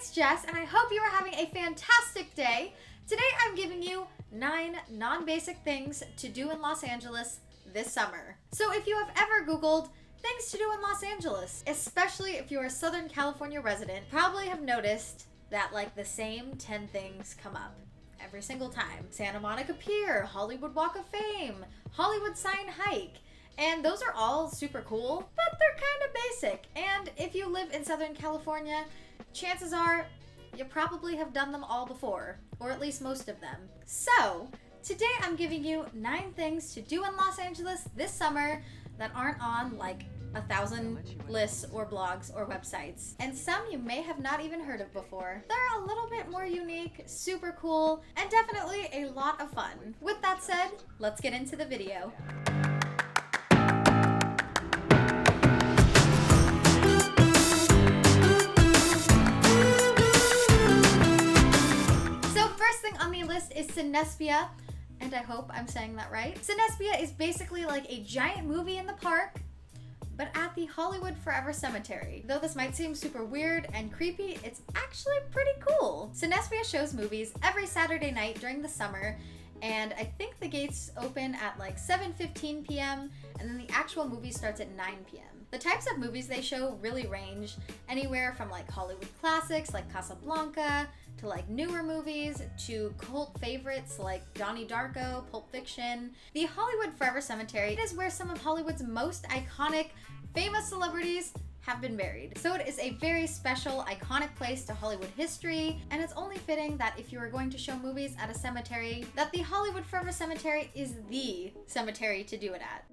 it's Jess, and I hope you are having a fantastic day. Today I'm giving you 9 non-basic things to do in Los Angeles this summer. So if you have ever Googled things to do in Los Angeles, especially if you're a Southern California resident, probably have noticed that like the same 10 things come up every single time. Santa Monica Pier, Hollywood Walk of Fame, Hollywood Sign Hike. And those are all super cool, but they're kind of basic. And if you live in Southern California, chances are you probably have done them all before, or at least most of them. So today I'm giving you 9 things to do in Los Angeles this summer that aren't on like 1,000 lists or blogs or websites. And some you may have not even heard of before. They're a little bit more unique, super cool, and definitely a lot of fun. With that said, let's get into the video. Is Cinespia, and I hope I'm saying that right. Cinespia is basically like a giant movie in the park, but at the Hollywood Forever Cemetery. Though this might seem super weird and creepy, it's actually pretty cool. Cinespia shows movies every Saturday night during the summer, and I think the gates open at like 7:15 p.m. and then the actual movie starts at 9 p.m. The types of movies they show really range anywhere from like Hollywood classics like Casablanca to like newer movies to cult favorites like Donnie Darko, Pulp Fiction. The Hollywood Forever Cemetery is where some of Hollywood's most iconic, famous celebrities have been buried. So it is a very special, iconic place to Hollywood history, and it's only fitting that if you are going to show movies at a cemetery, that the Hollywood Forever Cemetery is the cemetery to do it at.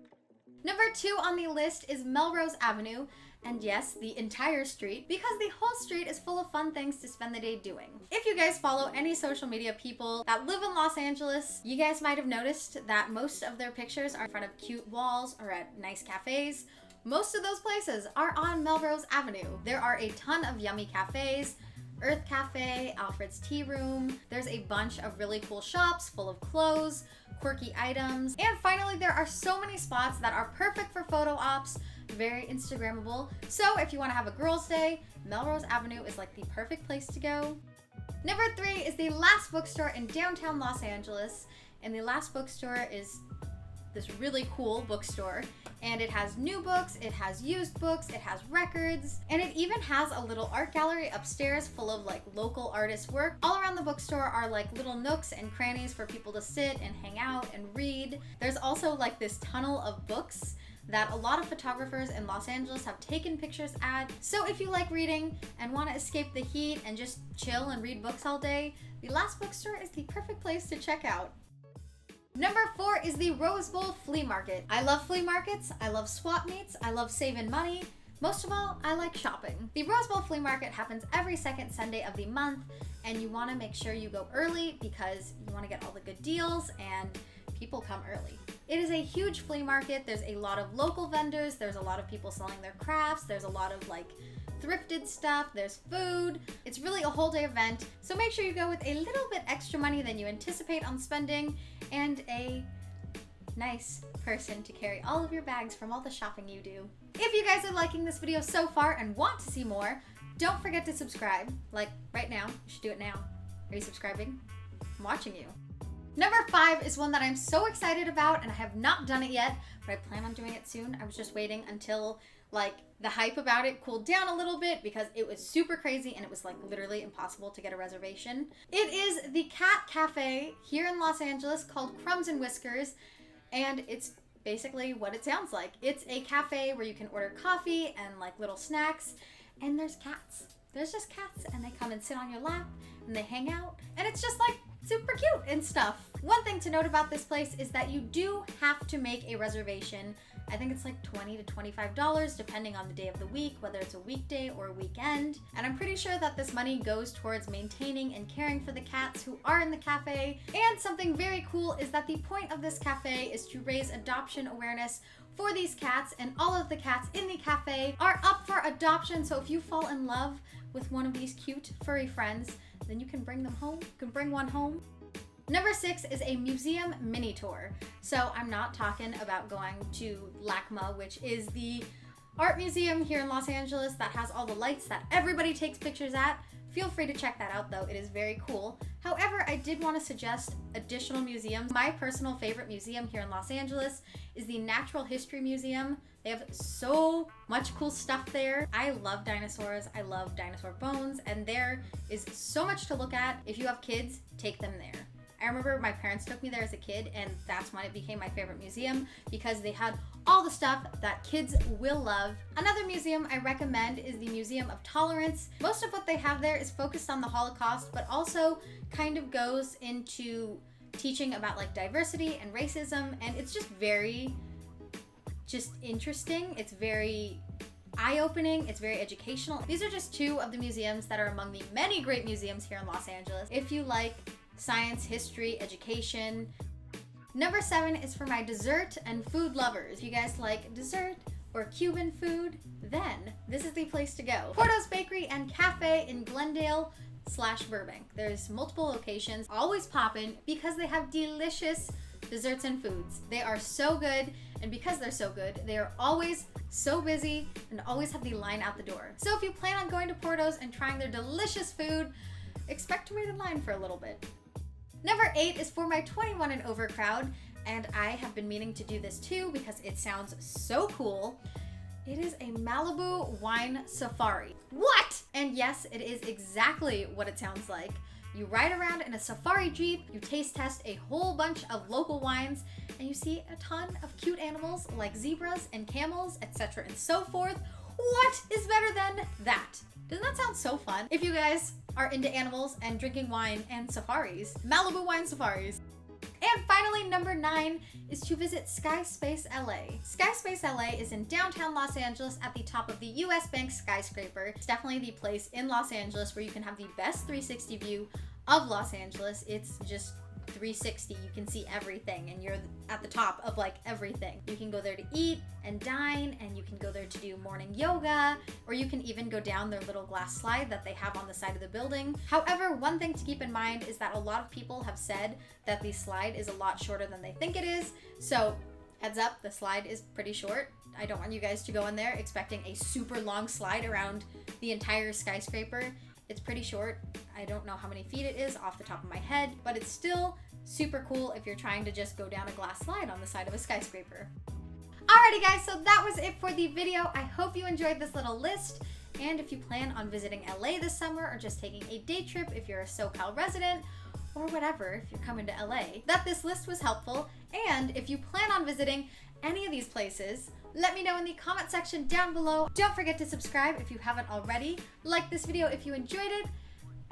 Number 2 on the list is Melrose Avenue, and yes, the entire street, because the whole street is full of fun things to spend the day doing. If you guys follow any social media people that live in Los Angeles, you guys might have noticed that most of their pictures are in front of cute walls or at nice cafes. Most of those places are on Melrose Avenue. There are a ton of yummy cafes, Earth Cafe, Alfred's Tea Room. There's a bunch of really cool shops full of clothes, quirky items, and finally there are so many spots that are perfect for photo ops, very Instagrammable. So if you want to have a girls' day, Melrose Avenue is like the perfect place to go. Number 3 is the Last Bookstore in downtown Los Angeles, and the Last Bookstore is this really cool bookstore, and it has new books, it has used books, it has records, and it even has a little art gallery upstairs full of like local artists' work. All around the bookstore are like little nooks and crannies for people to sit and hang out and read. There's also like this tunnel of books that a lot of photographers in Los Angeles have taken pictures at. So if you like reading and want to escape the heat and just chill and read books all day, the Last Bookstore is the perfect place to check out. Number 4 is the ROSEBOWL flea market. I love flea markets, I love swap meets, I love saving money. Most of all, I like shopping. The ROSEBOWL flea market happens every second Sunday of the month, and you want to make sure you go early because you want to get all the good deals and people come early. It is a huge flea market. There's a lot of local vendors, there's a lot of people selling their crafts, there's a lot of like thrifted stuff, there's food. It's really a whole day event, so make sure you go with a little bit extra money than you anticipate on spending and a nice person to carry all of your bags from all the shopping you do. If you guys are liking this video so far and want to see more, don't forget to subscribe. Like right now, you should do it now. Are you subscribing? I'm watching you. Number 5 is one that I'm so excited about, and I have not done it yet, but I plan on doing it soon. I was just waiting until like the hype about it cooled down a little bit because it was super crazy and it was like literally impossible to get a reservation. It is the cat cafe here in Los Angeles called CRUMBS and WHISKERS, and it's basically what it sounds like. It's a cafe where you can order coffee and like little snacks, and there's cats. There's just cats, and they come and sit on your lap and they hang out, and it's just like super cute and stuff. One thing to note about this place is that you do have to make a reservation. I think it's like $20 to $25 depending on the day of the week, whether it's a weekday or a weekend. And I'm pretty sure that this money goes towards maintaining and caring for the cats who are in the cafe. And something very cool is that the point of this cafe is to raise adoption awareness for these cats, and all of the cats in the cafe are up for adoption. So if you fall in love with one of these cute furry friends, then you can bring them home. You can bring one home. Number 6 is a museum mini tour. So I'm not talking about going to LACMA, which is the art museum here in Los Angeles that has all the lights that everybody takes pictures at. Feel free to check that out though, it is very cool. However, I did want to suggest additional museums. My personal favorite museum here in Los Angeles is the Natural History Museum. They have so much cool stuff there. I love dinosaurs, I love dinosaur bones, and there is so much to look at. If you have kids, take them there. I remember my parents took me there as a kid, and that's when it became my favorite museum because they had all the stuff that kids will love. Another museum I recommend is the Museum of Tolerance. Most of what they have there is focused on the Holocaust, but also kind of goes into teaching about like diversity and racism, and it's just very interesting. It's very eye-opening, it's very educational. These are just two of the museums that are among the many great museums here in Los Angeles. If you like science, history, education. Number 7 is for my dessert and food lovers. If you guys like dessert or Cuban food, then this is the place to go. PORTO'S Bakery and Cafe in Glendale / Burbank. There's multiple locations, always poppin' because they have delicious desserts and foods. They are so good, and because they're so good, they are always so busy and always have the line out the door. So if you plan on going to PORTO'S and trying their delicious food, expect to wait in line for a little bit. Number 8 is for my 21 and over crowd, and I have been meaning to do this too because it sounds so cool. It is a Malibu wine safari. What? And yes, it is exactly what it sounds like. You ride around in a safari jeep, you taste test a whole bunch of local wines, and you see a ton of cute animals like zebras and camels, etc. and so forth. What is better than that? Doesn't that sound so fun? If you guys are into animals and drinking wine and safaris, Malibu wine safaris. And finally, number 9 is to visit SKYSPACE LA. SKYSPACE LA is in downtown Los Angeles at the top of the US Bank skyscraper. It's definitely the place in Los Angeles where you can have the best 360 view of Los Angeles. It's just 360, you can see everything, and you're at the top of like everything. You can go there to eat and dine, and you can go there to do morning yoga, or you can even go down their little glass slide that they have on the side of the building. However, one thing to keep in mind is that a lot of people have said that the slide is a lot shorter than they think it is. So heads up, the slide is pretty short. I don't want you guys to go in there expecting a super long slide around the entire skyscraper. It's pretty short. I don't know how many feet it is off the top of my head, but it's still super cool if you're trying to just go down a glass slide on the side of a skyscraper. Alrighty guys, so that was it for the video. I hope you enjoyed this little list, and if you plan on visiting LA this summer or just taking a day trip if you're a SoCal resident, or whatever if you're coming to LA, that this list was helpful. And if you plan on visiting any of these places, let me know in the comment section down below. Don't forget to subscribe if you haven't already. Like this video if you enjoyed it.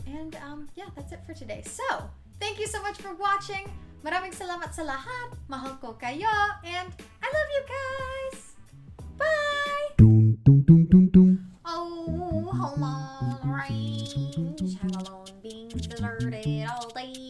And yeah, that's it for today. So, thank you so much for watching. Maraming salamat sa lahat. Mahal ko kayo. And I love you guys. Bye! Dun, dun, dun, dun, dun. Oh, how long range? How long being deserted all day?